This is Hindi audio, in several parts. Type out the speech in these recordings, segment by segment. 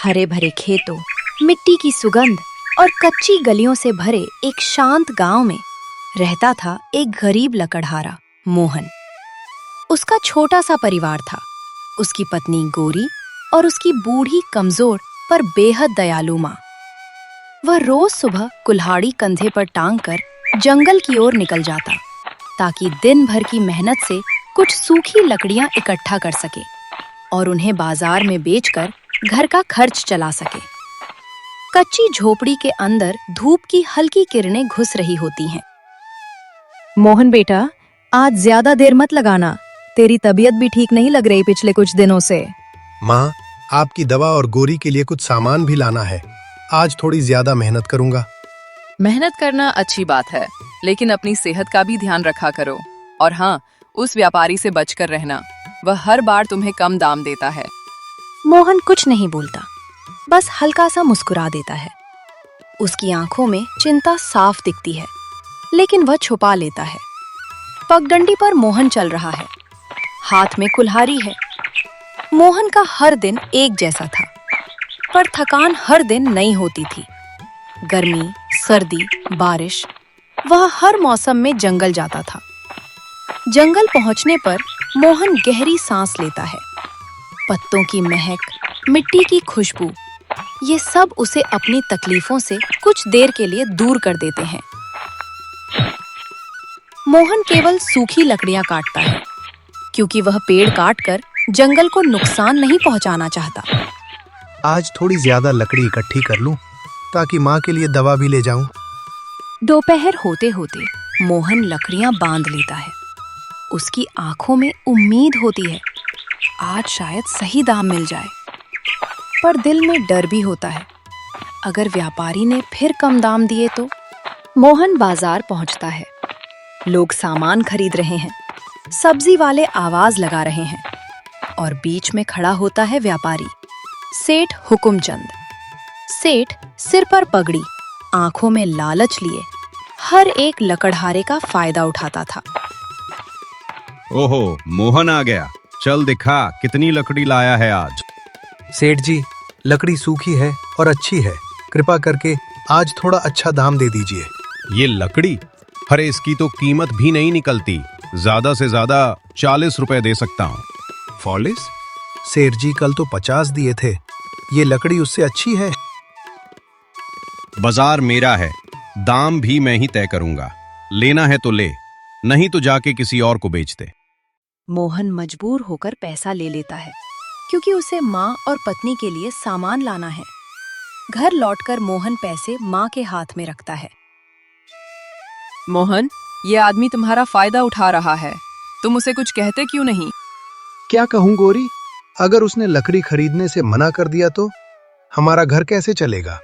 हरे भरे खेतों, मिट्टी की सुगंध और कच्ची गलियों से भरे एक शांत गांव में रहता था एक गरीब लकड़हारा मोहन। उसका छोटा सा परिवार था। उसकी पत्नी गोरी और उसकी बूढ़ी कमजोर पर बेहद दयालु माँ। वह रोज सुबह कुल्हाड़ी कंधे पर टांग कर जंगल की ओर निकल जाता ताकि दिन भर की मेहनत से कुछ सूखी लकड़ियां इकट्ठा कर सके और उन्हें बाजार में बेचकर घर का खर्च चला सके। कच्ची झोपड़ी के अंदर धूप की हल्की किरणें घुस रही होती हैं। मोहन बेटा, आज ज्यादा देर मत लगाना। तेरी तबीयत भी ठीक नहीं लग रही पिछले कुछ दिनों से। माँ, आपकी दवा और गोरी के लिए कुछ सामान भी लाना है। आज थोड़ी ज्यादा मेहनत करूंगा। मेहनत करना अच्छी बात है, लेकिन अपनी सेहत का भी ध्यान रखा करो। और हाँ, उस व्यापारी से बचकर रहना। वह हर बार तुम्हें कम दाम देता है। मोहन कुछ नहीं बोलता, बस हल्का सा मुस्कुरा देता है। उसकी आंखों में चिंता साफ दिखती है, लेकिन वह छुपा लेता है। पगडंडी पर मोहन चल रहा है, हाथ में कुल्हाड़ी है। मोहन का हर दिन एक जैसा था, पर थकान हर दिन नई होती थी। गर्मी, सर्दी, बारिश, वह हर मौसम में जंगल जाता था। जंगल पहुंचने पर मोहन गहरी सांस लेता है। पत्तों की महक, मिट्टी की खुशबू, ये सब उसे अपनी तकलीफों से कुछ देर के लिए दूर कर देते हैं। मोहन केवल सूखी लकड़ियां काटता है, क्योंकि वह पेड़ काटकर जंगल को नुकसान नहीं पहुंचाना चाहता। आज थोड़ी ज्यादा लकड़ी इकट्ठी कर लूं, ताकि माँ के लिए दवा भी ले जाऊं। दोपहर होते होते मोहन लकड़ियां बांध लेता है। उसकी आंखों में उम्मीद होती है, आज शायद सही दाम मिल जाए। पर दिल में डर भी होता है, अगर व्यापारी ने फिर कम दाम दिए तो। मोहन बाजार पहुंचता है। लोग सामान खरीद रहे हैं, सब्जी वाले आवाज लगा रहे हैं, और बीच में खड़ा होता है व्यापारी, सेठ हुकुमचंद। सेठ सिर पर पगड़ी, आंखों में लालच लिए हर एक लकड़हारे का फायदा उठाता था। ओहो, मोहन आ गया। चल दिखा कितनी लकड़ी लाया है आज। सेठ जी, लकड़ी सूखी है और अच्छी है। कृपा करके आज थोड़ा अच्छा दाम दे दीजिए। ये लकड़ी? अरे इसकी तो कीमत भी नहीं निकलती। ज्यादा से ज्यादा 40 रुपए दे सकता हूँ। 40? सेठ जी, कल तो 50 दिए थे। ये लकड़ी उससे अच्छी है। बाजार मेरा है, दाम भी मैं ही तय करूंगा। लेना है तो ले, नहीं तो जाके किसी और को बेच दे। मोहन मजबूर होकर पैसा ले लेता है, क्योंकि उसे माँ और पत्नी के लिए सामान लाना है। घर लौटकर मोहन पैसे माँ के हाथ में रखता है। मोहन, ये आदमी तुम्हारा फायदा उठा रहा है। तुम उसे कुछ कहते क्यों नहीं? क्या कहूँ गोरी, अगर उसने लकड़ी खरीदने से मना कर दिया तो हमारा घर कैसे चलेगा?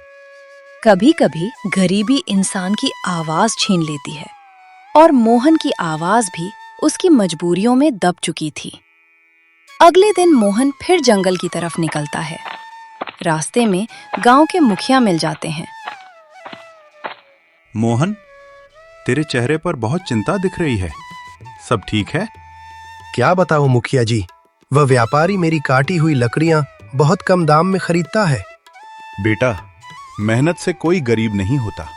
कभी कभी गरीबी इंसान की आवाज छीन लेती है, और मोहन की आवाज भी उसकी मजबूरियों में दब चुकी थी। अगले दिन मोहन फिर जंगल की तरफ निकलता है। रास्ते में गांव के मुखिया मिल जाते हैं। मोहन, तेरे चेहरे पर बहुत चिंता दिख रही है। सब ठीक है? क्या बताऊं मुखिया जी, वह व्यापारी मेरी काटी हुई लकड़ियां बहुत कम दाम में खरीदता है। बेटा, मेहनत से कोई गरीब नहीं होता,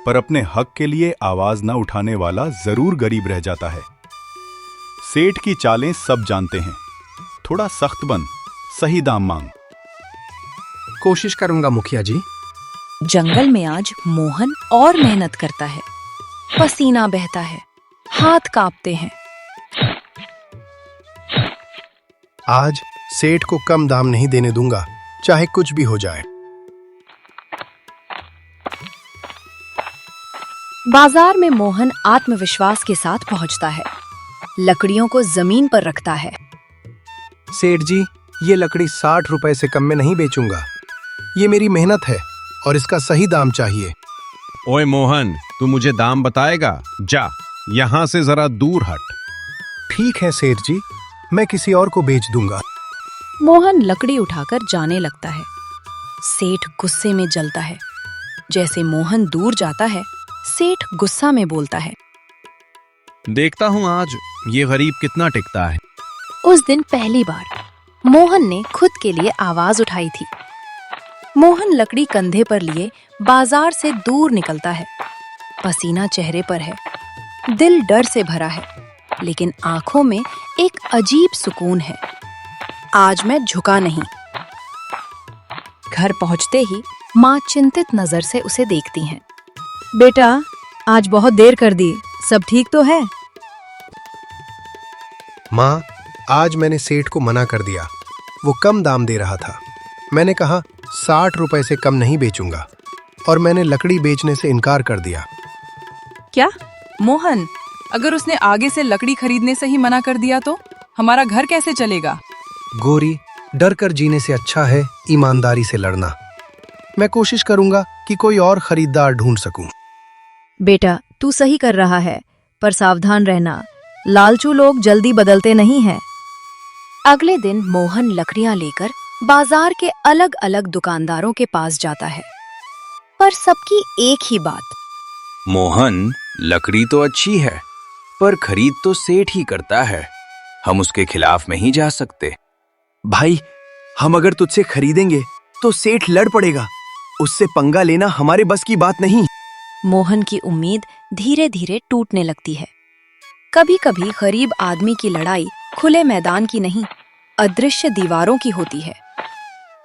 पर अपने हक के लिए आवाज न उठाने वाला जरूर गरीब रह जाता है। सेठ की चालें सब जानते हैं। थोड़ा सख्त बन, सही दाम मांग। कोशिश करूंगा मुखिया जी। जंगल में आज मोहन और मेहनत करता है। पसीना बहता है, हाथ कांपते हैं। आज सेठ को कम दाम नहीं देने दूंगा, चाहे कुछ भी हो जाए। बाजार में मोहन आत्मविश्वास के साथ पहुंचता है। लकड़ियों को जमीन पर रखता है। सेठ जी, ये लकड़ी 60 रुपए से कम में नहीं बेचूंगा। ये मेरी मेहनत है और इसका सही दाम चाहिए। ओए मोहन, तू मुझे दाम बताएगा? जा, यहाँ से जरा दूर हट। ठीक है सेठ जी, मैं किसी और को बेच दूंगा। मोहन लकड़ी उठाकर जाने लगता है। सेठ गुस्से में जलता है। जैसे मोहन दूर जाता है, सेठ गुस्सा में बोलता है, देखता हूँ आज ये गरीब कितना टिकता है। उस दिन पहली बार मोहन ने खुद के लिए आवाज उठाई थी। मोहन लकड़ी कंधे पर लिए बाजार से दूर निकलता है। पसीना चेहरे पर है, दिल डर से भरा है, लेकिन आंखों में एक अजीब सुकून है। आज मैं झुका नहीं। घर पहुंचते ही माँ चिंतित नजर से उसे देखती हैं। बेटा, आज बहुत देर कर दी, सब ठीक तो है? माँ, आज मैंने सेठ को मना कर दिया। वो कम दाम दे रहा था। मैंने कहा 60 रुपए से कम नहीं बेचूंगा, और मैंने लकड़ी बेचने से इनकार कर दिया। क्या मोहन, अगर उसने आगे से लकड़ी खरीदने से ही मना कर दिया तो हमारा घर कैसे चलेगा? गोरी, डर कर जीने से अच्छा है ईमानदारी से लड़ना। मैं कोशिश करूंगा कि कोई और खरीदार ढूंढ सकूं। बेटा, तू सही कर रहा है, पर सावधान रहना। लालचू लोग जल्दी बदलते नहीं हैं। अगले दिन मोहन लकड़ियां लेकर बाजार के अलग अलग दुकानदारों के पास जाता है, पर सबकी एक ही बात। मोहन, लकड़ी तो अच्छी है, पर खरीद तो सेठ ही करता है। हम उसके खिलाफ नहीं जा सकते। भाई, हम अगर तुझसे खरीदेंगे तो सेठ लड़ पड़ेगा। उससे पंगा लेना हमारे बस की बात नहीं। मोहन की उम्मीद धीरे धीरे टूटने लगती है। कभी कभी गरीब आदमी की लड़ाई खुले मैदान की नहीं, अदृश्य दीवारों की होती है।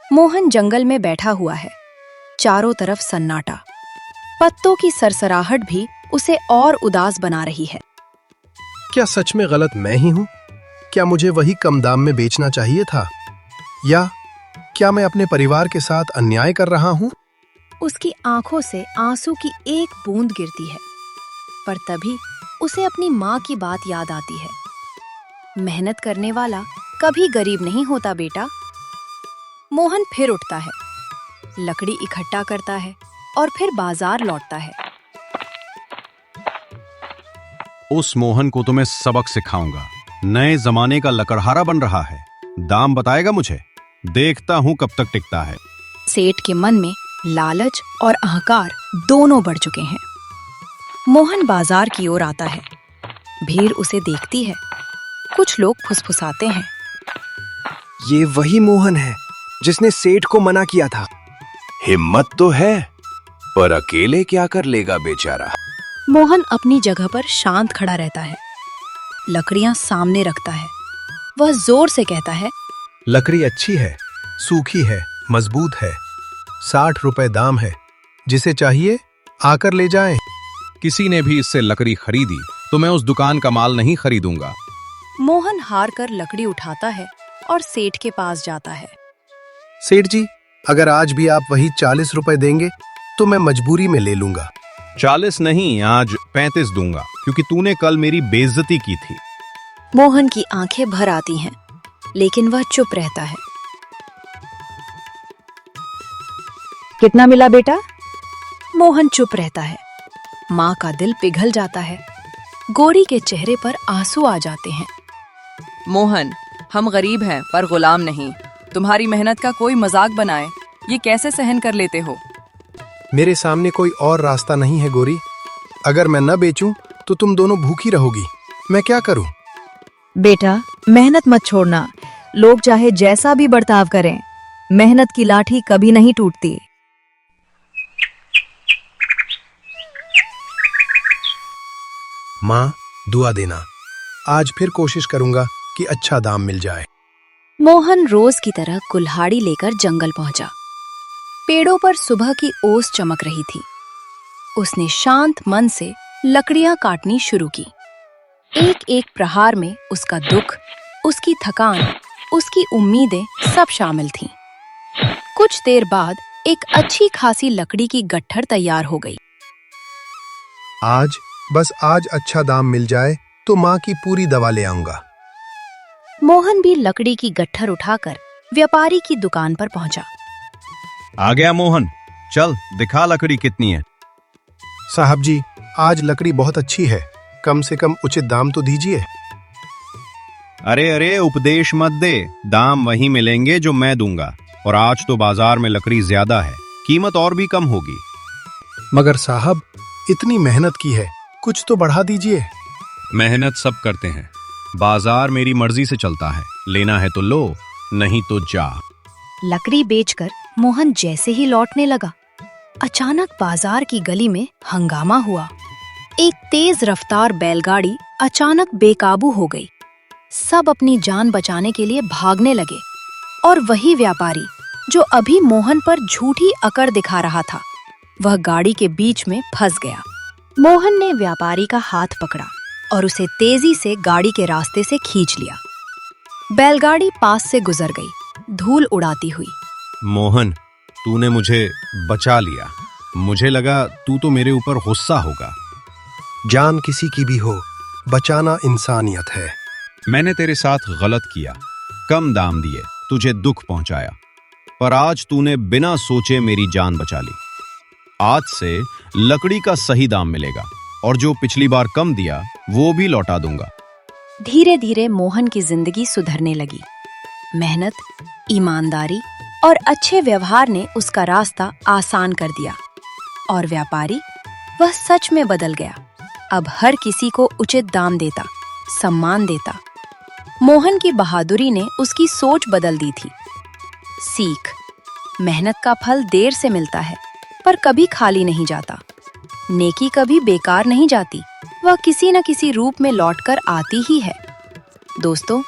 मोहन जंगल में बैठा हुआ है, चारों तरफ सन्नाटा। पत्तों की सरसराहट भी उसे और उदास बना रही है। क्या सच में गलत मैं ही हूं? क्या मुझे वही कम दाम में बेचना चाहिए था? या क्या मैं अपने परिवार के साथ अन्याय कर रहा हूं? उसकी आंखों से आंसू की एक बूंद गिरती है, पर तभी उसे अपनी माँ की बात याद आती है। मेहनत करने वाला कभी गरीब नहीं होता बेटा। मोहन फिर उठता है, लकड़ी इकट्ठा करता है और फिर बाजार लौटता है। उस मोहन को तो मैं सबक सिखाऊंगा। नए जमाने का लकड़हारा बन रहा है। दाम बताएगा मुझे, देखता हूं कब तक टिकता है। सेठ के मन में लालच और अहंकार दोनों बढ़ चुके हैं। मोहन बाजार की ओर आता है। भीड़ उसे देखती है। कुछ लोग फुसफुसाते हैं। ये वही मोहन है जिसने सेठ को मना किया था। हिम्मत तो है, पर अकेले क्या कर लेगा बेचारा। मोहन अपनी जगह पर शांत खड़ा रहता है, लकड़ियां सामने रखता है। वह जोर से कहता है, लकड़ी अच्छी है, सूखी है, मजबूत है। 60 रुपए दाम है। जिसे चाहिए आकर ले जाएं। किसी ने भी इससे लकड़ी खरीदी तो मैं उस दुकान का माल नहीं खरीदूंगा। मोहन हार कर लकड़ी उठाता है और सेठ के पास जाता है। सेठ जी, अगर आज भी आप वही 40 रुपए देंगे तो मैं मजबूरी में ले लूंगा। 40 नहीं, आज 35 दूंगा, क्योंकि तूने कल मेरी बेइज्जती की थी। मोहन की आंखें भर आती हैं, लेकिन वह चुप रहता है। कितना मिला बेटा? मोहन चुप रहता है। माँ का दिल पिघल जाता है। गोरी के चेहरे पर आंसू आ जाते हैं। मोहन, हम गरीब हैं पर गुलाम नहीं। तुम्हारी मेहनत का कोई मजाक बनाए, ये कैसे सहन कर लेते हो? मेरे सामने कोई और रास्ता नहीं है गोरी। अगर मैं न बेचूं तो तुम दोनों भूखी रहोगी। मैं क्या करूं? बेटा, मेहनत मत छोड़ना। लोग चाहे जैसा भी बर्ताव करें, मेहनत की लाठी कभी नहीं टूटती। माँ, दुआ देना। आज फिर कोशिश करूंगा कि अच्छा दाम मिल जाए। मोहन रोज की तरह कुल्हाड़ी लेकर जंगल पहुंचा। पेड़ों पर सुबह की ओस चमक रही थी। उसने शांत मन से लकड़ियां काटनी शुरू की। एक एक प्रहार में उसका दुख, उसकी थकान, उसकी उम्मीदें सब शामिल थीं। कुछ देर बाद एक अच्छी खासी लकड़ी की गट्ठर तैयार हो गई। आज अच्छा दाम मिल जाए तो माँ की पूरी दवा ले आऊंगा। मोहन भी लकड़ी की गट्ठर उठाकर व्यापारी की दुकान पर पहुंचा। आ गया मोहन, चल दिखा लकड़ी कितनी है। साहब जी, आज लकड़ी बहुत अच्छी है। कम से कम उचित दाम तो दीजिए। अरे अरे, उपदेश मत दे। दाम वही मिलेंगे जो मैं दूंगा, और आज तो बाजार में लकड़ी ज्यादा है, कीमत और भी कम होगी। मगर साहब, इतनी मेहनत की है, कुछ तो बढ़ा दीजिए। मेहनत सब करते हैं, बाजार मेरी मर्जी से चलता है। लेना है तो लो, नहीं तो जा। लकड़ी बेचकर मोहन जैसे ही लौटने लगा, अचानक बाजार की गली में हंगामा हुआ। एक तेज रफ्तार बैलगाड़ी अचानक बेकाबू हो गई। सब अपनी जान बचाने के लिए भागने लगे और वही व्यापारी जो अभी मोहन पर झूठी अकड़ दिखा रहा था, वह गाड़ी के बीच में फंस गया। मोहन ने व्यापारी का हाथ पकड़ा और उसे तेजी से गाड़ी के रास्ते से खींच लिया। बैलगाड़ी पास से गुजर गई, धूल उड़ाती हुई। मोहन, तूने मुझे बचा लिया। मुझे लगा तू तो मेरे ऊपर गुस्सा होगा। जान किसी की भी हो, बचाना इंसानियत है। मैंने तेरे साथ गलत किया, कम दाम दिए, तुझे दुख पहुंचाया, पर आज तूने बिना सोचे मेरी जान बचा ली। आज से लकड़ी का सही दाम मिलेगा और जो पिछली बार कम दिया वो भी लौटा दूंगा। धीरे धीरे मोहन की जिंदगी सुधरने लगी। मेहनत, ईमानदारी और अच्छे व्यवहार ने उसका रास्ता आसान कर दिया और व्यापारी, वह सच में बदल गया। अब हर किसी को उचित दाम देता, सम्मान देता। मोहन की बहादुरी ने उसकी सोच बदल दी थी। सीख: मेहनत का फल देर से मिलता है, पर कभी खाली नहीं जाता। नेकी कभी बेकार नहीं जाती, वह किसी न किसी रूप में लौटकर आती ही है। दोस्तों,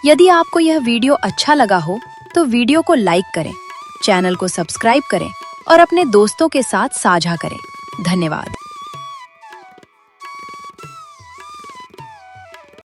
यदि आपको यह वीडियो अच्छा लगा हो तो वीडियो को लाइक करें, चैनल को सब्सक्राइब करें और अपने दोस्तों के साथ साझा करें। धन्यवाद।